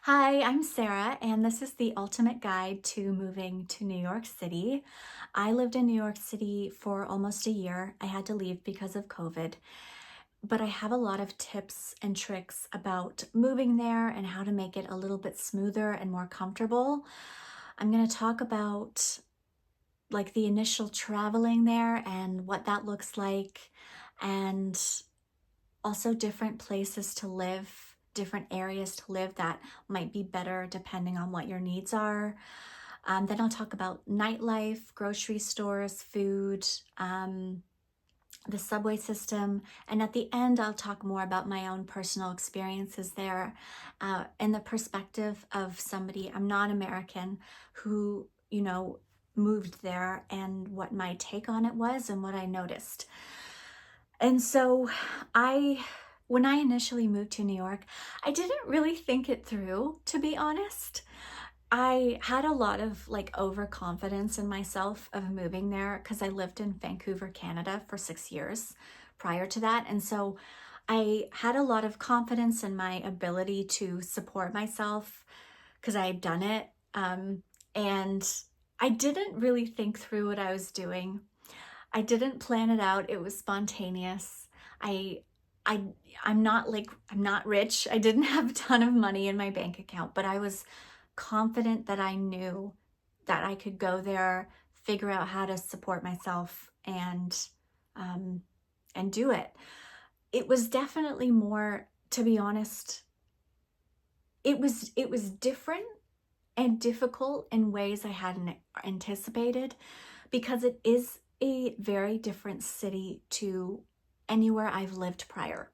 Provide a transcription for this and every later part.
Hi, I'm Sarah, and this is the ultimate guide to moving to New York City. I lived in New York City for almost a year. I had to leave because of COVID, but I have a lot of tips and tricks about moving there and how to make it a little bit smoother and more comfortable. I'm going to talk about like the initial traveling there and what that looks like, and also different places to live, different areas to live that might be better depending on what your needs are. Then I'll talk about nightlife, grocery stores, food, the subway system, and at the end I'll talk more about my own personal experiences there, in the perspective of somebody, I'm not American, who, moved there, and what my take on it was and what I noticed. And so when I initially moved to New York, I didn't really think it through, to be honest. I had a lot of like overconfidence in myself of moving there because I lived in Vancouver, Canada for 6 years prior to that. And so I had a lot of confidence in my ability to support myself because I had done it. And I didn't really think through what I was doing. I didn't plan it out. It was spontaneous. I I I'm not rich. I didn't have a ton of money in my bank account, but I was confident that I knew that I could go there, figure out how to support myself um and do it. It was definitely more, to be honest, it was different and difficult in ways I hadn't anticipated, because it is a very different city to anywhere I've lived prior.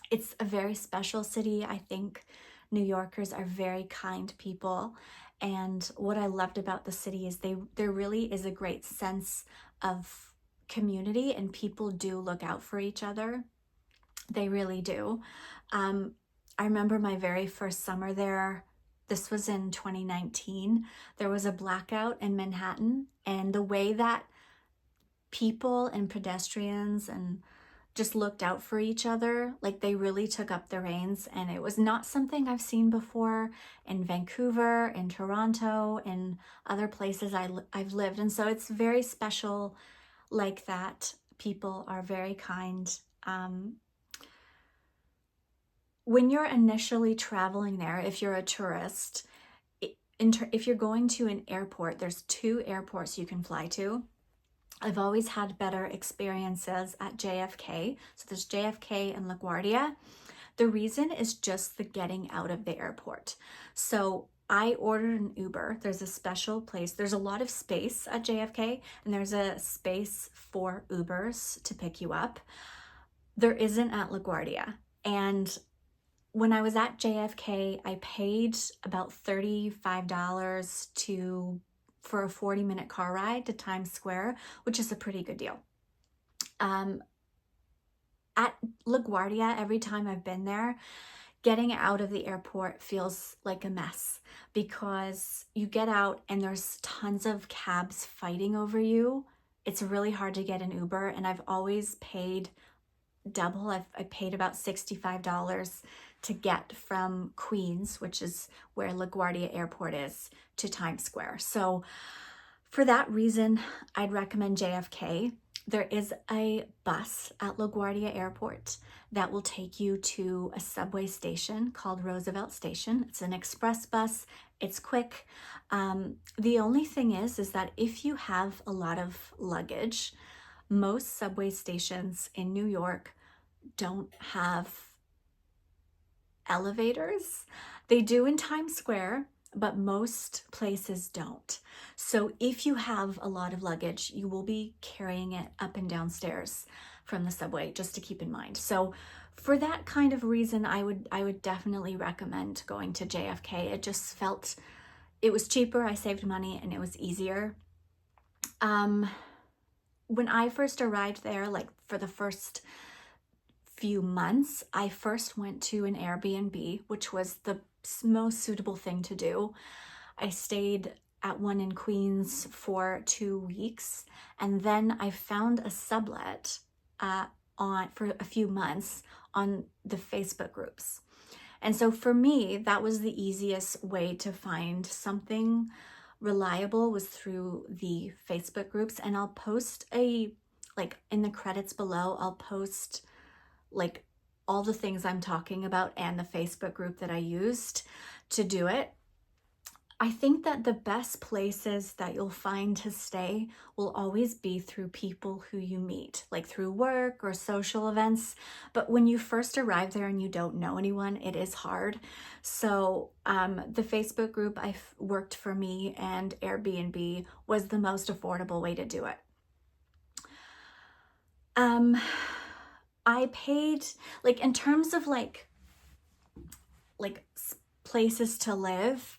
It's a very special city. I think New Yorkers are very kind people. And what I loved about the city is there really is a great sense of community, and people do look out for each other. They really do. I remember my very first summer there. This was in 2019. There was a blackout in Manhattan, and the way that people and pedestrians and just looked out for each other, like they really took up the reins. And it was not something I've seen before in Vancouver, in Toronto, in other places I've lived. And so it's very special like that. People are very kind. When you're initially traveling there, if you're a tourist, if you're going to an airport, there's two airports you can fly to. I've always had better experiences at JFK. So there's JFK and LaGuardia. The reason is just the getting out of the airport. So I ordered an Uber. There's a special place. There's a lot of space at JFK, and there's a space for Ubers to pick you up. There isn't at LaGuardia. And when I was at JFK, I paid about $35 for a 40-minute car ride to Times Square, which is a pretty good deal. At LaGuardia, every time I've been there, getting out of the airport feels like a mess, because you get out and there's tons of cabs fighting over you. It's really hard to get an Uber, and I've always paid double. I paid about $65 to get from Queens, which is where LaGuardia Airport is, to Times Square. So for that reason, I'd recommend JFK. There is a bus at LaGuardia Airport that will take you to a subway station called Roosevelt Station. It's an express bus. It's quick. The only thing is that if you have a lot of luggage, most subway stations in New York don't have elevators. They do in Times Square, but most places don't. So if you have a lot of luggage, you will be carrying it up and down stairs from the subway, just to keep in mind. So for that kind of reason, I would definitely recommend going to JFK. It just felt, it was cheaper, I saved money, and it was easier. When I first arrived there, like for the first few months, I first went to an Airbnb, which was the most suitable thing to do. I stayed at one in Queens for 2 weeks, and then I found a sublet for a few months on the Facebook groups. And so for me, that was the easiest way to find something reliable, was through the Facebook groups. And I'll post like in the credits below, I'll post like all the things I'm talking about and the Facebook group that I used to do it. I think that the best places that you'll find to stay will always be through people who you meet, like through work or social events. But when you first arrive there and you don't know anyone, it is hard. So the Facebook group worked for me, and Airbnb was the most affordable way to do it. I paid, like, in terms of like places to live,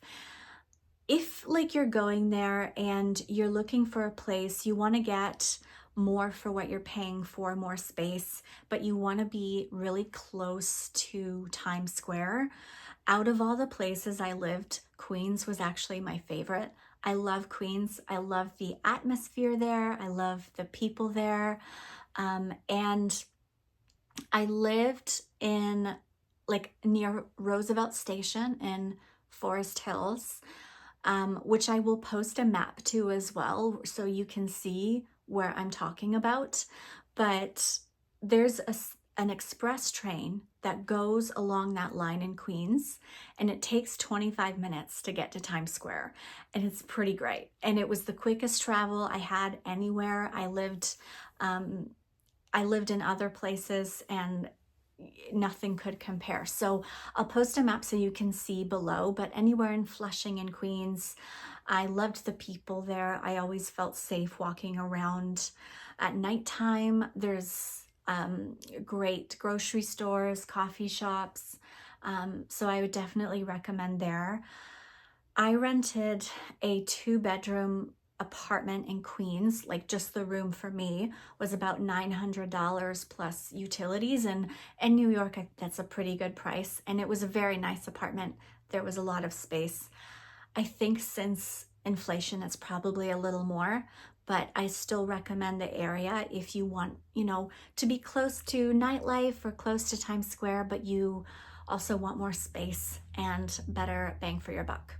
if like you're going there and you're looking for a place, you want to get more for what you're paying for, more space, but you want to be really close to Times Square. Out of all the places I lived, Queens was actually my favorite. I love Queens. I love the atmosphere there. I love the people there. And I lived in like near Roosevelt Station in Forest Hills, which I will post a map to as well, so you can see where I'm talking about. But there's an express train that goes along that line in Queens, and it takes 25 minutes to get to Times Square, and it's pretty great. And it was the quickest travel I had anywhere. I lived in other places and nothing could compare. So I'll post a map so you can see below, but anywhere in Flushing and Queens, I loved the people there. I always felt safe walking around at nighttime. There's great grocery stores, coffee shops. So I would definitely recommend there. I rented a 2-bedroom apartment in Queens, like just the room for me was about $900 plus utilities, and in New York that's a pretty good price, and it was a very nice apartment. There was a lot of space. I think since inflation it's probably a little more, but I still recommend the area if you want, to be close to nightlife or close to Times Square, but you also want more space and better bang for your buck.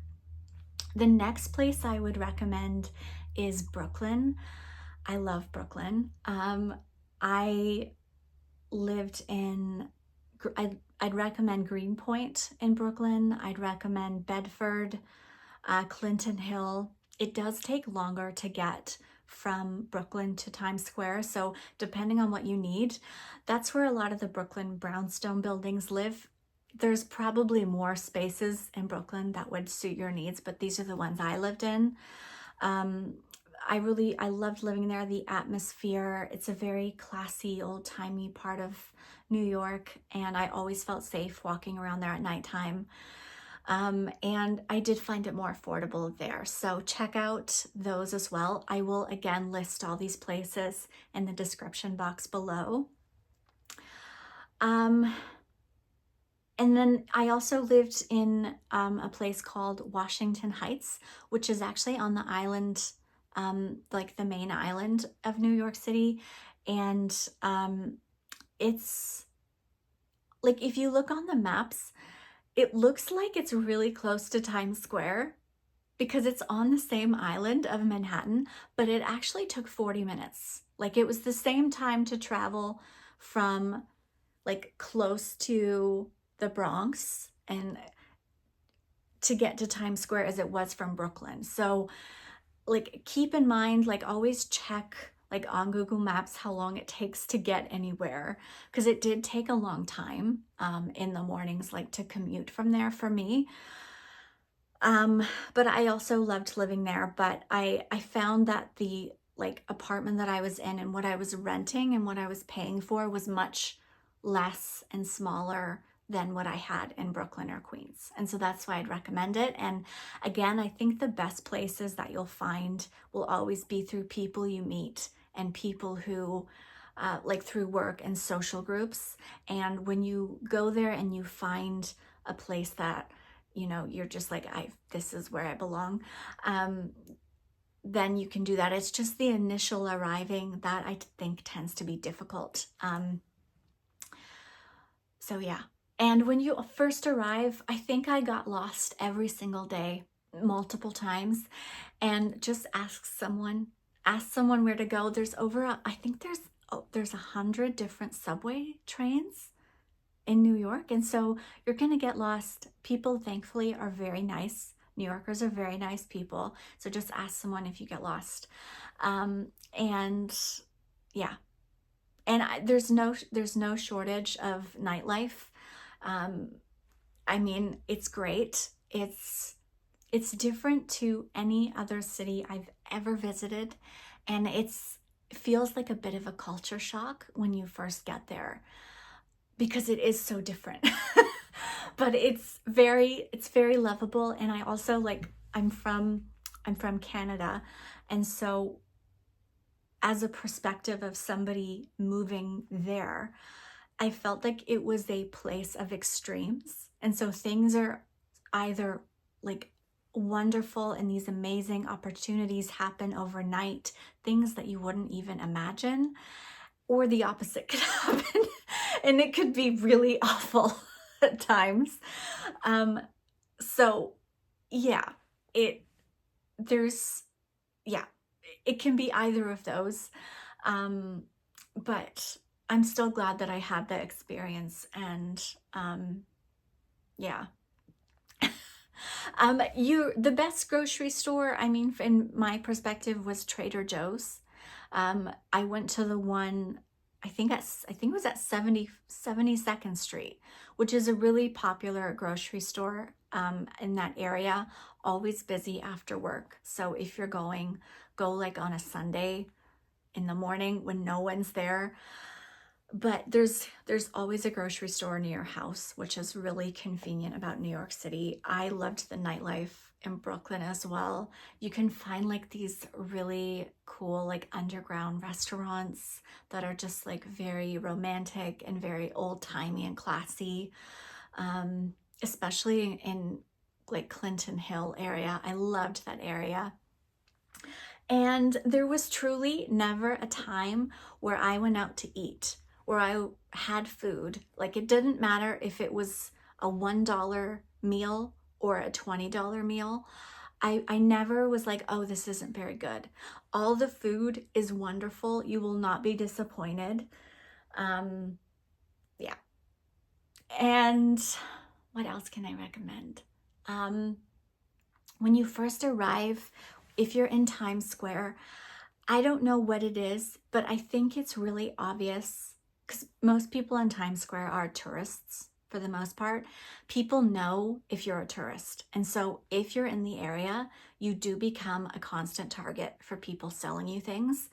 The next place I would recommend is Brooklyn. I love Brooklyn. I lived in, I'd recommend GreenPoint in Brooklyn. I'd recommend Bedford, Clinton Hill. It does take longer to get from Brooklyn to Times Square, so depending on what you need, that's where a lot of the Brooklyn brownstone buildings live. There's probably more spaces in Brooklyn that would suit your needs, but these are the ones I lived in. I loved living there, the atmosphere. It's a very classy, old-timey part of New York, and I always felt safe walking around there at nighttime. And I did find it more affordable there. So check out those as well. I will again list all these places in the description box below. And then I also lived in a place called Washington Heights, which is actually on the island, like the main island of New York City. And it's like, if you look on the maps, it looks like it's really close to Times Square because it's on the same island of Manhattan, but it actually took 40 minutes. Like, it was the same time to travel from like close to the Bronx and to get to Times Square as it was from Brooklyn. So like, keep in mind, like, always check like on Google Maps how long it takes to get anywhere, because it did take a long time in the mornings, like to commute from there for me. But I also loved living there, but I found that the like apartment that I was in and what I was renting and what I was paying for was much less and smaller than what I had in Brooklyn or Queens. And so that's why I'd recommend it. And again, I think the best places that you'll find will always be through people you meet and people who like through work and social groups. And when you go there and you find a place that, you're just like, this is where I belong, then you can do that. It's just the initial arriving that I think tends to be difficult. So yeah, And when you first arrive, I think I got lost every single day, multiple times, and just ask someone where to go. There's I think there's 100 different subway trains in New York. And so you're going to get lost. People, thankfully, are very nice. New Yorkers are very nice people. So just ask someone if you get lost. And yeah, and there's no shortage of nightlife. Um, I mean, it's great. It's different to any other city I've ever visited, and it feels like a bit of a culture shock when you first get there because it is so different. But it's very lovable, and I also like I'm from Canada, and so as a perspective of somebody moving there, I felt like it was a place of extremes. And so things are either like wonderful and these amazing opportunities happen overnight, things that you wouldn't even imagine, or the opposite could happen. And it could be really awful at times. Um, so yeah, it there's yeah, it can be either of those. Um, but I'm still glad that I had that experience. And yeah. The best grocery store, I mean, in my perspective, was Trader Joe's. I went to the one, I think it was at 72nd Street, which is a really popular grocery store in that area, always busy after work. So if you're going, go like on a Sunday in the morning when no one's there. But there's always a grocery store near your house, which is really convenient about New York City. I loved the nightlife in Brooklyn as well. You can find like these really cool like underground restaurants that are just like very romantic and very old-timey and classy. Especially in like Clinton Hill area. I loved that area. And there was truly never a time where I went out to eat, where I had food. Like it didn't matter if it was a $1 meal or a $20 meal. I never was like, oh, this isn't very good. All the food is wonderful. You will not be disappointed. Yeah. And what else can I recommend? When you first arrive, if you're in Times Square, I don't know what it is, but I think it's really obvious because most people in Times Square are tourists for the most part. People know if you're a tourist. And so if you're in the area, you do become a constant target for people selling you things.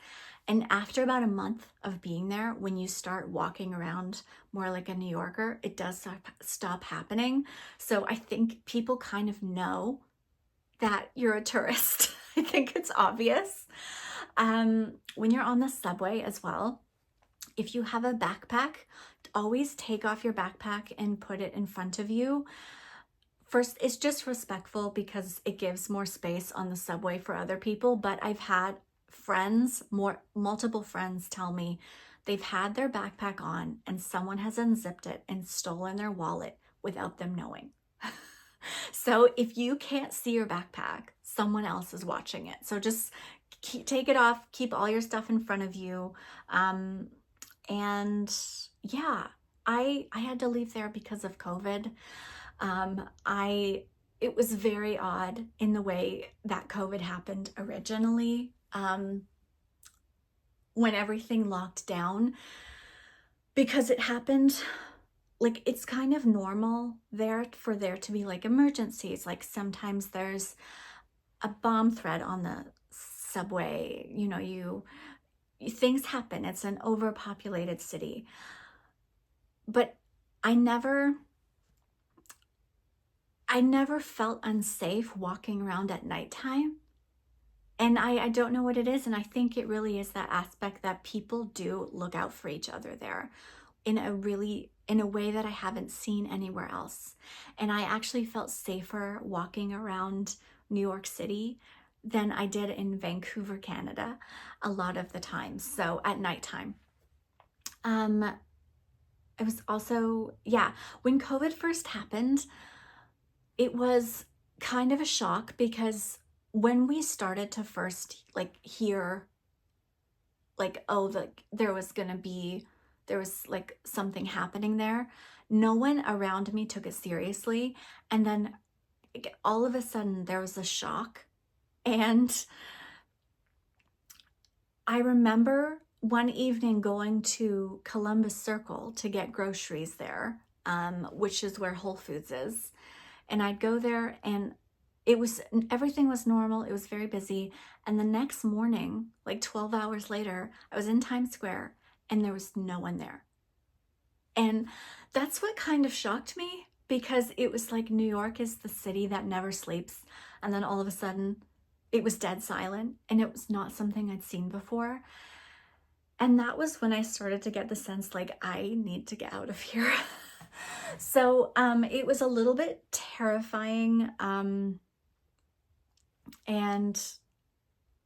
And after about a month of being there, when you start walking around more like a New Yorker, it does stop happening. So I think people kind of know that you're a tourist. I think it's obvious. When you're on the subway as well, if you have a backpack, always take off your backpack and put it in front of you. First, it's just respectful because it gives more space on the subway for other people, but I've had multiple friends tell me they've had their backpack on and someone has unzipped it and stolen their wallet without them knowing. So if you can't see your backpack, someone else is watching it. So just take it off, keep all your stuff in front of you. And yeah, I had to leave there because of COVID. It was very odd in the way that COVID happened originally, when everything locked down, because it happened like it's kind of normal there for there to be like emergencies. Like sometimes there's a bomb threat on the subway, things happen. It's an overpopulated city. But I never felt unsafe walking around at nighttime. And I don't know what it is. And I think it really is that aspect that people do look out for each other there in a way that I haven't seen anywhere else. And I actually felt safer walking around New York City than I did in Vancouver, Canada, a lot of the time. So at nighttime. it was also, yeah, when COVID first happened, it was kind of a shock because when we started to first like hear like, oh, there was like something happening there, no one around me took it seriously. And then all of a sudden there was a shock. And I remember one evening going to Columbus Circle to get groceries there, which is where Whole Foods is. And I'd go there and everything was normal. It was very busy. And the next morning, like 12 hours later, I was in Times Square and there was no one there. And that's what kind of shocked me, because it was like New York is the city that never sleeps. And then all of a sudden it was dead silent, and it was not something I'd seen before. And that was when I started to get the sense like, I need to get out of here. So it was a little bit terrifying. And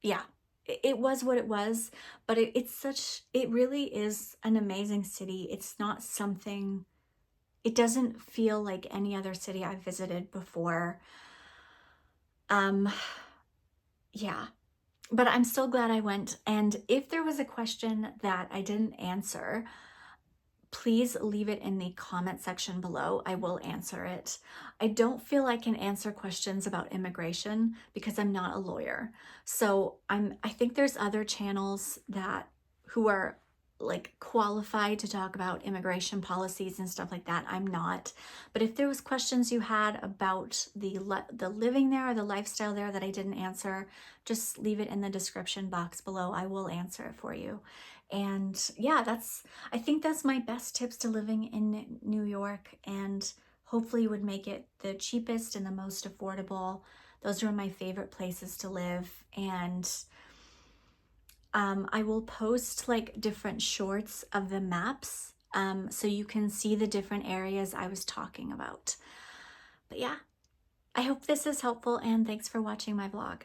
yeah, it was what it was, but it really is an amazing city. It's not something, it doesn't feel like any other city I've visited before. Yeah, but I'm still glad I went. And if there was a question that I didn't answer, please leave it in the comment section below. I will answer it. I don't feel I can answer questions about immigration because I'm not a lawyer. So I think there's other channels who are like qualified to talk about immigration policies and stuff like that. I'm not. But if there was questions you had about the living there or the lifestyle there that I didn't answer, just leave it in the description box below. I will answer it for you. And yeah, I think that's my best tips to living in New York, and hopefully would make it the cheapest and the most affordable. Those are my favorite places to live. And I will post like different shorts of the maps so you can see the different areas I was talking about. But yeah, I hope this is helpful, and thanks for watching my vlog.